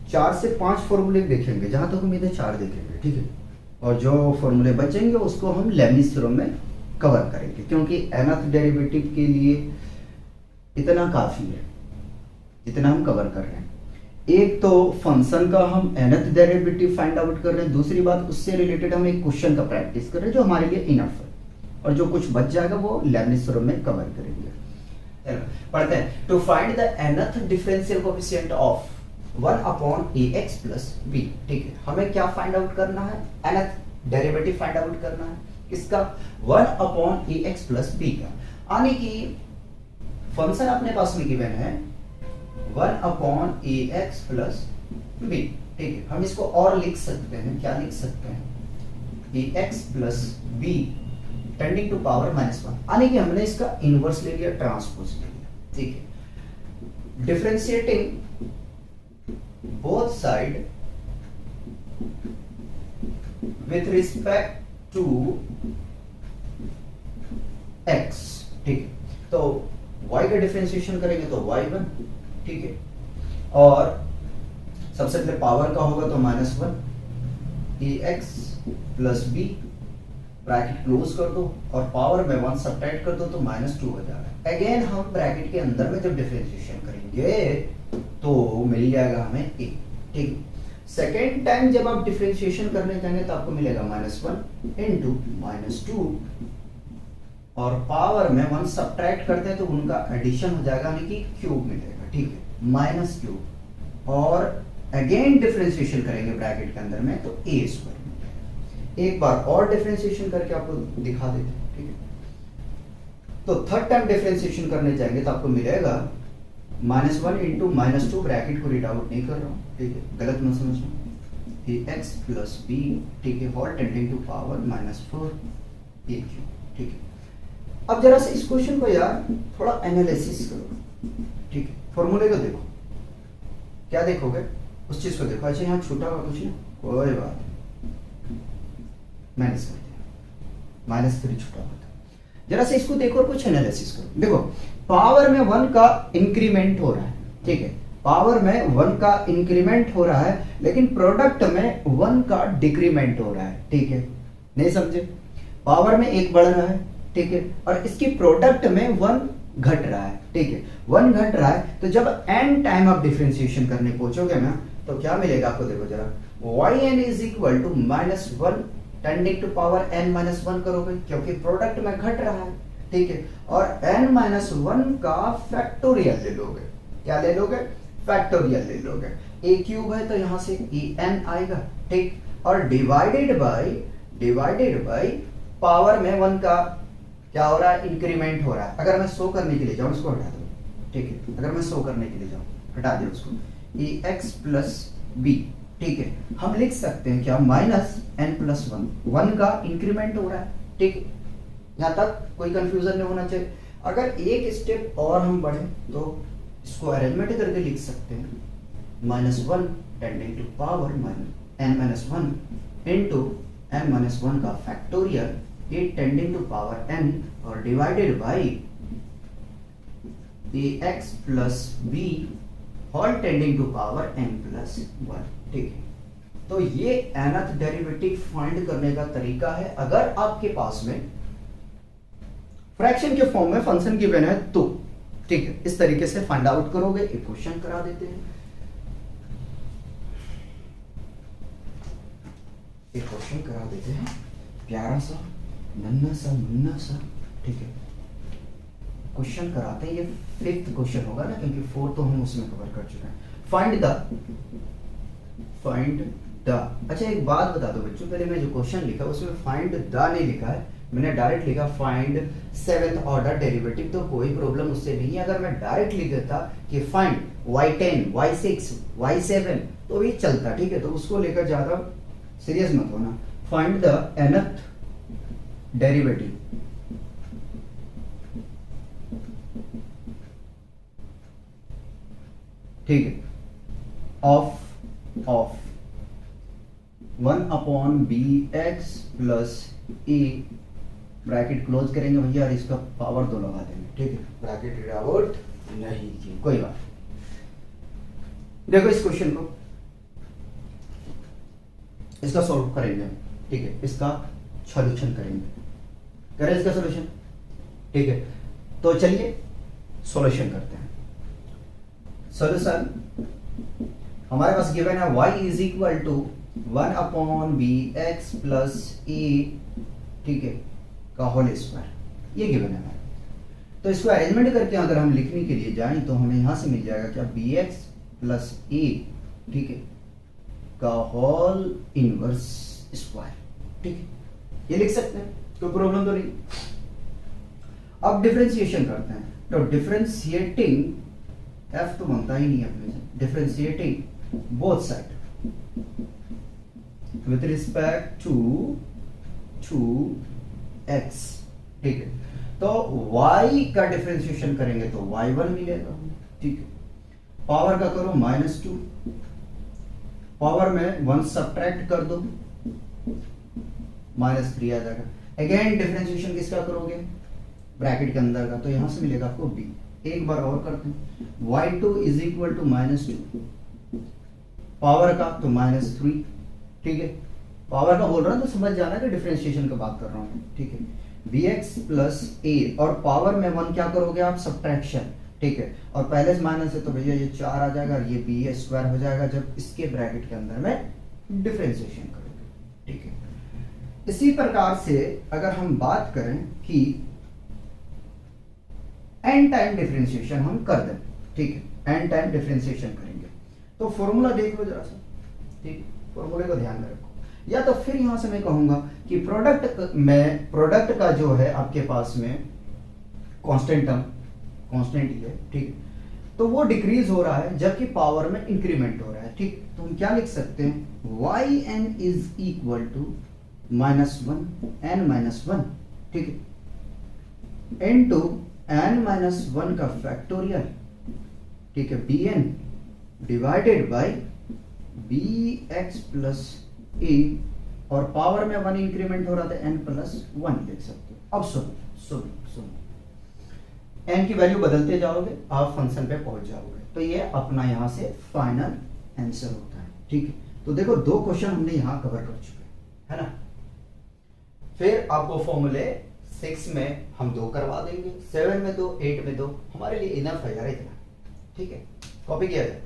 4 से 5 फॉर्मूले देखेंगे, जहां तक उम्मीद है 4 देखेंगे, ठीक है। और जो फॉर्मूले बचेंगे उसको हम लेबनिज़ थ्योरम में कवर करेंगे, क्योंकि nth डेरिवेटिव के लिए इतना काफ़ी है जितना हम कवर कर रहे हैं। एक तो फंक्शन का हम nth डेरिवेटिव फाइंड आउट कर रहे हैं, दूसरी बात उससे रिलेटेड हम एक क्वेश्चन का प्रैक्टिस कर रहे हैं जो हमारे लिए इनफ है, और जो कुछ बच जाएगा वो लेबनिज़ थ्योरम में कवर करेंगे। पढ़ते हैं। To find the nth differential coefficient of 1 upon ax plus b, ठीक है। हमें क्या फाइंड आउट करना है? nth डेरिवेटिव फाइंड आउट करना है किसका? 1 अपॉन ax प्लस b का, यानी कि फंक्शन अपने पास में गिवन है 1 अपॉन ax प्लस b, ठीक है। हम इसको और लिख सकते हैं, क्या लिख सकते हैं? ax plus b tending to power -1, यानी कि हमने इसका इनवर्स ले लिया, ट्रांसपोज ले लिया, ठीक है। Differentiating both side with respect to x, ठीक है। तो y का डिफरेंशिएशन करेंगे तो y1, ठीक है। और सबसे पहले पावर का होगा तो -1 ax plus b, bracket close कर दो और पावर में 1 सब्ट्रैक्ट कर दो तो -2 हो जाएगा। अगेन हम ब्रैकेट के अंदर में जब डिफरेंशिएशन करेंगे तो मिल जाएगा हमें a, ठीक। सेकेंड टाइम जब आप डिफरेंशिएशन करने जाएंगे तो आपको मिलेगा -1 इंटू -2, और पावर में 1 सब्ट्रैक्ट करते हैं तो उनका एडिशन हो जाएगा, यानी कि क्यूब मिलेगा, ठीक है, -क्यूब। और अगेन डिफरेंशिएशन करेंगे ब्रैकेट के अंदर में तो a स्क्वायर। एक बार और डिफरेंशिएशन करके आपको दिखा देते हैं, ठीक है। तो थर्ड टाइम डिफरेंशिएशन करने जाएंगे तो आपको मिलेगा -1 इंटू -2, ब्रैकेट को रीड आउट नहीं कर रहा हूं, ठीक है, गलत मत समझना, ax प्लस b, ठीक है, whole tending to power -4 a cube, ठीक है। अब जरा से इस क्वेश्चन को यार थोड़ा एनालिसिस करो, ठीक है। फॉर्मूले को देखो, क्या देखोगे? उस चीज को देखो। अच्छा यहाँ छूटा हुआ कुछ नहीं, कोई बात माइनस कर दिया, -3 छूटा हुआ था। जरा से इसको देखो और कुछ एनालिसिस करो। देखो पावर में 1 का इंक्रीमेंट हो रहा है, ठीक है, पावर में 1 का इंक्रीमेंट हो रहा है, लेकिन प्रोडक्ट में 1 का डिक्रीमेंट हो रहा है, ठीक है। नहीं समझे? पावर में 1 बढ़ रहा है, ठीक है, और इसकी प्रोडक्ट में 1 घट रहा है, ठीक है, 1 घट रहा है। तो जब n टाइम आप डिफरेंशिएशन करने पहुंचोगे ना तो क्या मिलेगा आपको? देखो जरा, yn is equal to -1 tending to power n-1 करोगे, क्योंकि प्रोडक्ट में घट रहा है, ठीक है, और n-1 का फैक्टोरियल ले लोगे। क्या ले लोगे? फैक्टोरियल ले लोगे। a क्यूब है तो यहां से en आएगा, ठीक, और डिवाइडेड बाय पावर में 1 का क्या हो रहा है? इंक्रीमेंट हो रहा है। अगर मैं शो करने के लिए जाऊं, इसको हटा दो, ठीक है, अगर मैं शो करने के लिए जाऊं, हटा दो उसको, ax प्लस b, ठीक है, हम लिख सकते हैं क्या? -n+1, 1 का इंक्रीमेंट हो रहा है, ठीक है। यहां तक कोई कंफ्यूजन नहीं होना चाहिए। अगर एक स्टेप और हम बढ़े तो इसको अरेंजमेंट करके लिख सकते हैं, -1 tending to power n-1 into n-1 का factorial, a tending to power n, और divided by ax plus b whole tending to power n+1, ठीक है। तो ये nth डेरिवेटिव फाइंड करने का तरीका है। अगर आपके पास में फ्रैक्शन के फॉर्म में फंक्शन गिवन है तो, ठीक है, इस तरीके से फाइंड आउट करोगे। एक क्वेश्चन करा देते हैं, एक क्वेश्चन करा देते हैं, प्यारा सा नन्ना सा, ठीक है। क्वेश्चन कराते हैं, ये 5th क्वेश्चन होगा ना, क्योंकि 4 तो हम उसमें कवर कर चुके हैं। फाइंड द, अच्छा एक बात बता दो बच्चों, पहले मैं जो क्वेश्चन लिखा उसमें फाइंड द नहीं लिखा है, मैंने डायरेक्ट लिखा फाइंड 7th ऑर्डर डेरिवेटिव। तो कोई प्रॉब्लम उससे नहीं है। अगर मैं डायरेक्ट लिख देता कि फाइंड y10, y6, y7 तो ये चलता, ठीक है, तो उसको लेकर ज्यादा सीरियस मत होना। फाइंड द nth डेरिवेटिव, ठीक है, of 1 upon B X plus A, bracket close करेंगे भैया, और इसका पावर 2 लगा देंगे, ठीक है, ब्रैकेट रीड आउट नहीं की, कोई बात। देखो इस क्वेश्चन को, इसका सॉल्व करेंगे हम, ठीक है, इसका सॉल्यूशन करेंगे, करें इसका सॉल्यूशन, ठीक है। तो चलिए सॉल्यूशन करते हैं। सॉल्यूशन हमारे पास गिवन है y is equal to 1/bx plus A, ठीक है, का होल स्क्वायर, ये गिवन है हमारे। तो इसको अरेंजमेंट करके अगर हम लिखने के लिए जाएं तो हमें यहां से मिल जाएगा क्या, bx प्लस ए, ठीक है, का होल इनवर्स स्क्वायर, ठीक है, ये लिख सकते हैं, कोई प्रॉब्लम तो नहीं। अब डिफरेंशिएशन करते हैं, तो डिफरेंशिएटिंग f तो बनता ही नहीं है अपने से, differentiating both side with respect to x, ठीक है। तो y का डिफरेंशिएशन करेंगे तो y1 मिलेगा, ठीक है। पावर का करो -2, पावर में 1 सब्ट्रैक्ट कर दो, -3 आ जाएगा। अगेन डिफरेंशिएशन किसका करोगे, ब्रैकेट के अंदर का, तो यहां से मिलेगा आपको b। एक बार और करते हैं, y2 is equal to -2, power का तो -3, ठीक है। पावर का बोल रहा हूं तो समझ जाना कि डिफरेंशिएशन की बात कर रहा हूं, ठीक है। bx प्लस a और पावर में 1 क्या करोगे आप, सब्ट्रैक्शन, ठीक है, और पहले से माइनस है तो भैया ये 4 आ जाएगा और ये b स्क्वायर हो जाएगा जब इसके ब्रैकेट के अंदर में डिफरेंशिएशन करोगे, ठीक है। इसी प्रकार से अगर हम बात करें कि n टाइम डिफरेंशिएशन हम कर दें, ठीक है, n टाइम डिफरेंशिएशन करेंगे तो फॉर्मूला देख लो जरा सा, ठीक, फॉर्मूले को ध्यान में रखो। या तो फिर यहां से मैं कहूंगा कि प्रोडक्ट का जो है आपके पास में कांस्टेंट टर्म, कांस्टेंट ही है, ठीक, तो वो डिक्रीज हो रहा है जबकि पावर में इंक्रीमेंट हो रहा है, ठीक। तो हम क्या लिख सकते हैं, yn इज इक्वल टू -1 ठीक है, इनटू n-1 का फैक्टोरियल, ठीक है, bn divided by bx plus A, और पावर में 1 इंक्रीमेंट हो रहा था n+1 लिख सकते हो। अब सुनो, n की वैल्यू बदलते जाओगे आप फंक्शन पे पहुंच जाओगे, तो ये अपना यहां से फाइनल आंसर होता है, ठीक है। तो देखो 2 क्वेश्चन हमने यहां कवर कर चुके हैं, है ना। फिर आपको फॉर्मूले 6 में हम 2 करवा देंगे, 7 में 2, 8 में 2, हमारे लिए इनफ है यार इतना, ठीक है। कॉपी किया जाए।